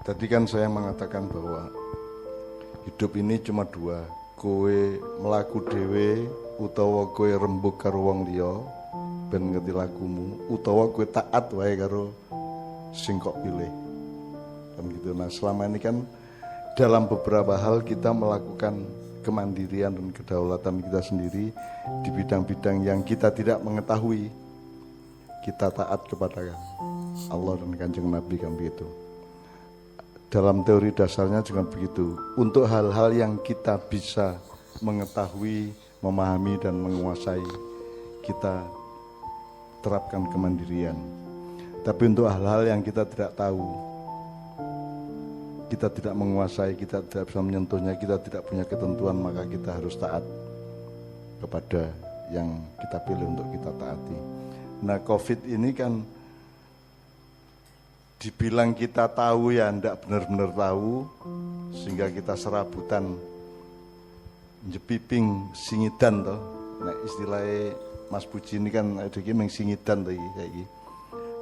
Tadi kan saya mengatakan bahwa hidup ini cuma dua, kowe melaku dhewe utawa kowe rembug karo wong liya ben ngerti lakumu, utawa kowe taat wae karo sing kok pilih. Kan gitu. Nah, selama ini kan dalam beberapa hal kita melakukan kemandirian dan kedaulatan kita sendiri di bidang-bidang yang kita tidak mengetahui. Kita taat kepada Allah dan Kanjeng Nabi kan begitu. Dalam teori dasarnya juga begitu. Untuk hal-hal yang kita bisa mengetahui, memahami dan menguasai, kita terapkan kemandirian. Tapi untuk hal-hal yang kita tidak tahu, kita tidak menguasai, kita tidak bisa menyentuhnya, kita tidak punya ketentuan, maka kita harus taat kepada yang kita pilih untuk kita taati. Nah, COVID ini kan dibilang kita tahu ya enggak benar-benar tahu, sehingga kita serabutan jepiping singidan toh. Nah, istilahnya Mas Puji ini kan ada gini singidan toh iki.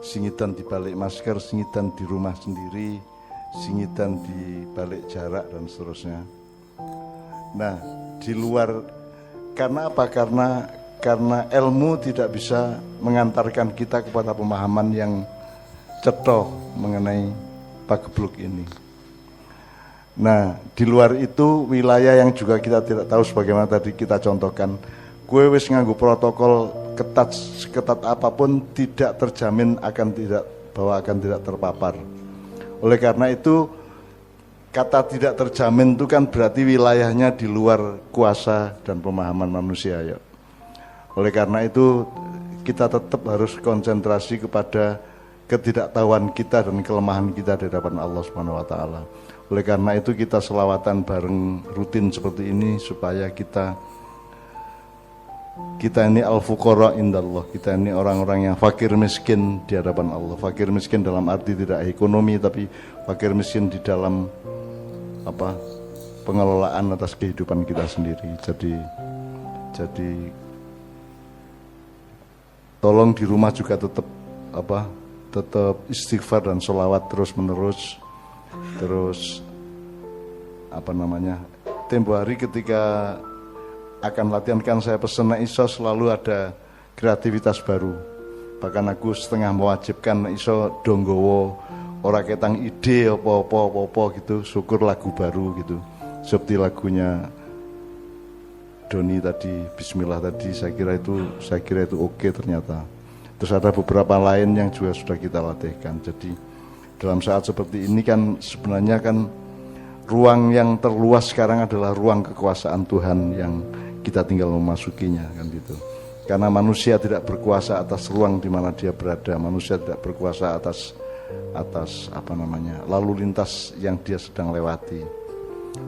Singidan di balik masker, singidan di rumah sendiri, singidan di balik jarak dan seterusnya. Nah, di luar karena apa? Karena ilmu tidak bisa mengantarkan kita kepada pemahaman yang cetoh mengenai pagebluk ini. Nah, di luar itu wilayah yang juga kita tidak tahu, sebagaimana tadi kita contohkan, gue wis nganggo protokol ketat apapun tidak terjamin bahwa akan tidak terpapar. Oleh karena itu, kata tidak terjamin itu kan berarti wilayahnya di luar kuasa dan pemahaman manusia ya. Oleh karena itu, kita tetap harus konsentrasi kepada ketidaktahuan kita dan kelemahan kita di hadapan Allah Subhanahu wa taala. Oleh karena itu kita selawatan bareng rutin seperti ini supaya kita ini al-fuqara indallah, kita ini orang-orang yang fakir miskin di hadapan Allah. Fakir miskin dalam arti tidak ekonomi, tapi fakir miskin di dalam pengelolaan atas kehidupan kita sendiri. Jadi tolong di rumah juga tetap istighfar dan sholawat terus menerus. Terus tempo hari ketika akan latihan kan saya pesen iso selalu ada kreativitas baru. Bahkan aku setengah mewajibkan iso donggowo ora ketang ide apa-apa gitu, syukur lagu baru gitu. Seperti lagunya Doni tadi, Bismillah tadi, saya kira itu oke ternyata. Terus ada beberapa lain yang juga sudah kita latihkan. Jadi dalam saat seperti ini kan sebenarnya kan ruang yang terluas sekarang adalah ruang kekuasaan Tuhan yang kita tinggal memasukinya kan gitu. Karena manusia tidak berkuasa atas ruang di mana dia berada, manusia tidak berkuasa atas lalu lintas yang dia sedang lewati.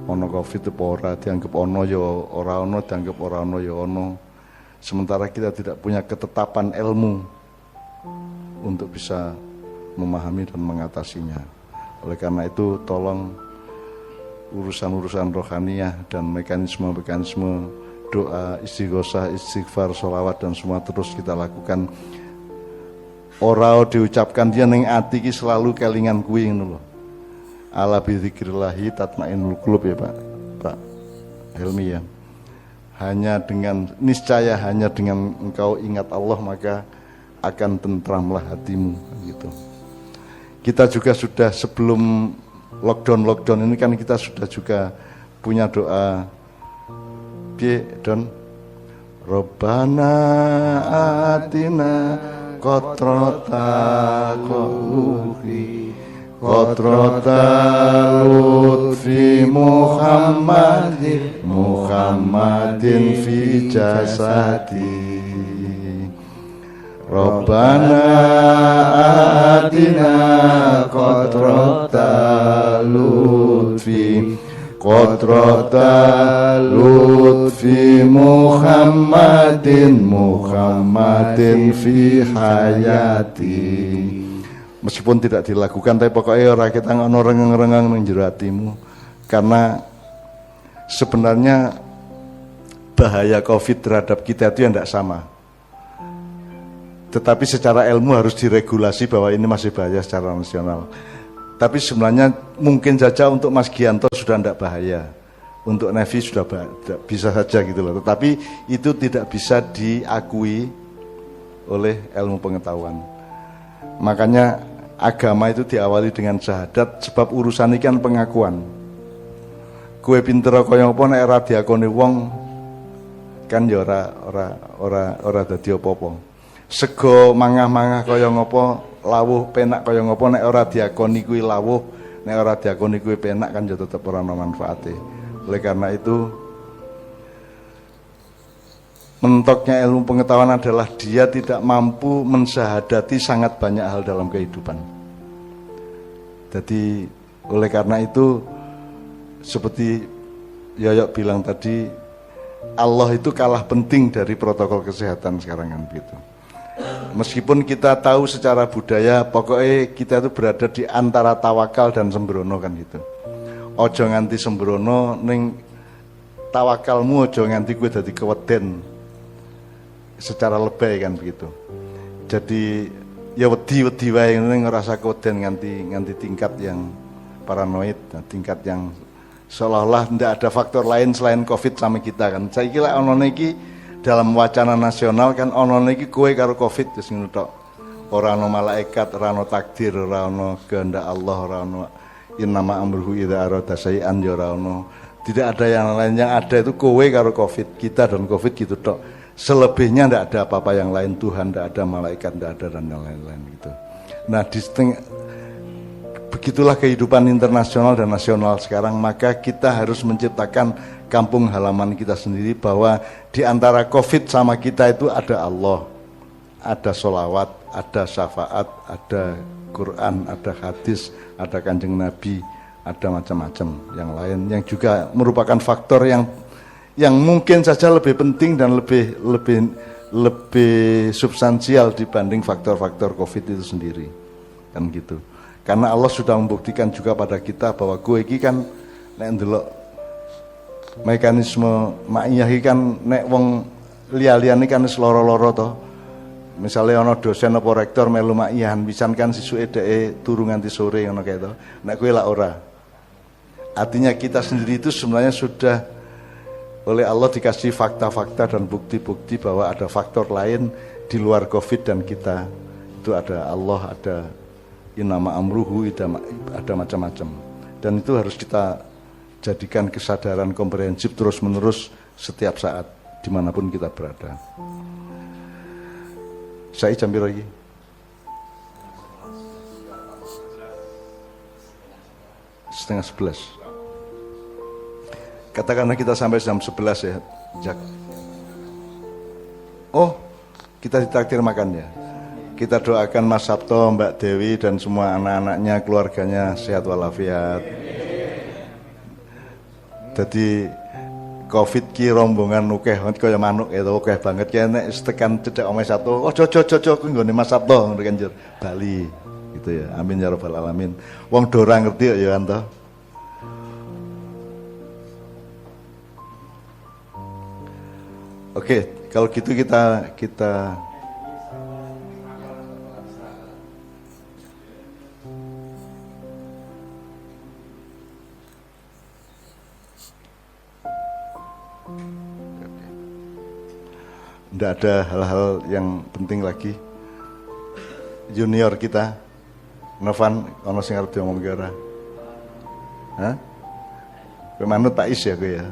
Ono Covid apa ora dianggap ono ya ora ono, dianggap ora ono ya ono. Sementara kita tidak punya ketetapan ilmu untuk bisa memahami dan mengatasinya. Oleh karena itu tolong urusan-urusan rohaniah dan mekanisme doa, istighosah, istighfar, sholawat dan semua terus kita lakukan. Ora diucapkan dia ning ati iki selalu kelingan kuwi ngono lho. Ala bi dzikrillahi tatmainnul qulub ya Pak Helmi ya. Niscaya hanya dengan engkau ingat Allah maka akan tentramlah hatimu gitu. Kita juga sudah sebelum lockdown ini kan kita sudah juga punya doa Don Robbana atina qatrata qulubi qatrata lutfi Muhammadin fi jasadi Robbana atina qatrata lutfi Muhammadin fi hayati. Meskipun tidak dilakukan tapi pokoknya ora kita ngono rengeng-rengeng ning jero atimu. Karena sebenarnya bahaya Covid terhadap kita itu yang tidak sama. Tetapi secara ilmu harus diregulasi bahwa ini masih bahaya secara nasional. Tapi sebenarnya mungkin saja untuk Mas Gianto sudah tidak bahaya, untuk Nevi sudah bisa saja gitu loh. Tetapi itu tidak bisa diakui oleh ilmu pengetahuan. Makanya agama itu diawali dengan syahadat, sebab urusan ini kan pengakuan. Kue pinter kaya apa nek ora diakoni wong kan ya ora dadi apa-apa. Sego mangah-mangah kaya ngopo, lawuh penak kaya ngopo, nek ora diakoni kuwi lawuh, nek ora diakoni kuwi penak kan ya tetep ora ana manfaate. Oleh karena itu mentoknya ilmu pengetahuan adalah dia tidak mampu mensyahadati sangat banyak hal dalam kehidupan. Jadi oleh karena itu seperti Yoyok bilang tadi, Allah itu kalah penting dari protokol kesehatan sekarang kan gitu. Meskipun kita tahu secara budaya, pokoknya kita itu berada di antara tawakal dan sembrono kan gitu. Ojo nganti sembrono, ning tawakalmu ojo nganti gue dadi keweden secara lebay kan begitu. Jadi ya wedi wae ning ngerasa keweden nganti tingkat yang paranoid, tingkat yang seolah-olah tidak ada faktor lain selain COVID sama kita kan. Saya kira ono niki dalam wacana nasional kan ono niki kowe karo COVID wis ngono tok. Ora ono malaikat, ora ono takdir, ora ono kehendak Allah, ora ono innama amruhu idza arada syai'an ya ora ono. Tidak ada yang lain, yang ada itu kowe karo COVID, kita dan COVID gitu tok. Selebihnya tidak ada apa-apa yang lain, Tuhan tidak ada, malaikat tidak ada dan yang lain-lain gitu. Nah, begitulah kehidupan internasional dan nasional sekarang, maka kita harus menciptakan kampung halaman kita sendiri, bahwa di antara COVID sama kita itu ada Allah, ada sholawat, ada syafaat, ada Quran, ada hadis, ada kanjeng Nabi, ada macam-macam yang lain yang juga merupakan faktor yang mungkin saja lebih penting dan lebih substansial dibanding faktor-faktor COVID itu sendiri, kan gitu. Karena Allah sudah membuktikan juga pada kita bahwa gue iki kan nek ndelok mekanisme maiyah iki kan nek wong liya-liyane kan wis loro-loro to. Misale ana dosen apa rektor melu maiyahan pisan kan sisuke dheke turu nganti sore ngono kae to. Nek kowe lak ora. Artinya kita sendiri itu sebenarnya sudah oleh Allah dikasih fakta-fakta dan bukti-bukti bahwa ada faktor lain di luar COVID dan kita. Itu ada Allah, ada innama amruhu, ada macam-macam. Dan itu harus kita jadikan kesadaran komprehensif terus-menerus setiap saat dimanapun kita berada. Saya jam berapa lagi? Setengah 11. Katakanlah kita sampai jam 11 ya, Jak. Oh, kita ditraktir makan ya. Kita doakan Mas Sabto, Mbak Dewi dan semua anak-anaknya, keluarganya sehat walafiat. Jadi COVID ki rombongan ukeh kaya manuk itu ukeh banget ki nek tekan cedhak omahe satu. Oh jojo ku nggone Mas Sabto ngono kan Bali gitu ya. Amin ya rabbal alamin. Wong do ora ngerti ya anto. Oke, kalau gitu kita tidak ada hal-hal yang penting lagi. Junior kita, Novan, ono sing arep diomong ki ora? Hah? Kowe manut Pak Is ya kowe ya.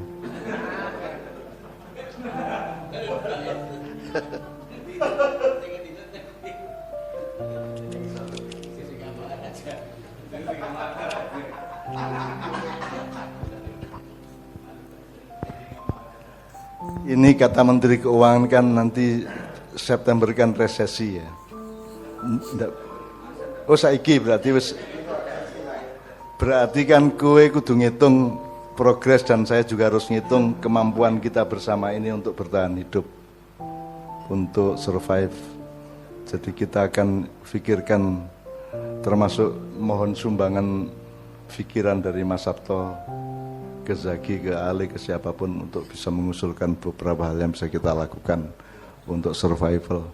Ini kata Menteri Keuangan kan nanti September kan resesi ya. Oh saiki berarti kan kowe kudu ngitung progres dan saya juga harus ngitung kemampuan kita bersama ini untuk bertahan hidup, untuk survive. Jadi kita akan pikirkan, termasuk mohon sumbangan pikiran dari Mas Sabto, ke Zaki, ke Ali, ke siapapun untuk bisa mengusulkan beberapa hal yang bisa kita lakukan untuk survival.